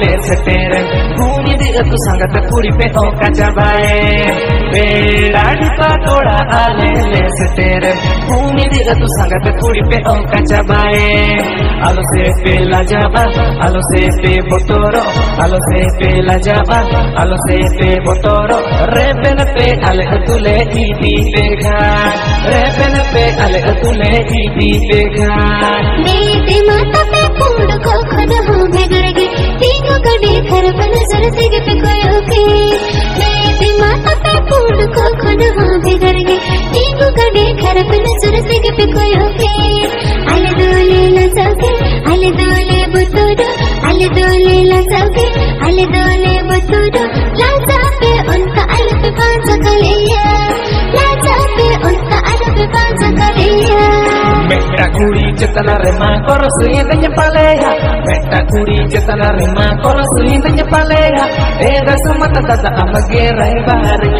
ले सटेर घूमी दी तू संगत कुड़ी पे ओका चबाए बेड़ा डिपा तोड़ा आले ले सटेर घूमी दी तू संगत कुड़ी पे ओका चबाए आलो से पे लाजाबा आलो से पे बोतोरो आलो से पे लाजाबा आलो से पे बोतोरो रेबन पे आले तुले ईदी पे घाट रेबन पे आले तुले ईदी पे घाट बेटे माता पे पूर्ण को खुद हो बिगड़गे तीनों कड़े घर पर नजर से पे कोयो के बेटे माता पे पूर्ण को खुद हो बिगड़गे तीनों कड़े घर पर नजर से पे कोयो के आले दोले लजाके आले दोले बुतुडो आले दोले लजाके आले दोले बुतुडो लाजा पे उनका आले पे पांच कलिया लाजा पे उनका आले पे पांच कलिया Meta kuri jatana rema koros indanya paleha Meta kuri jatana rema koros indanya paleha Eda samata tata amage rai bahari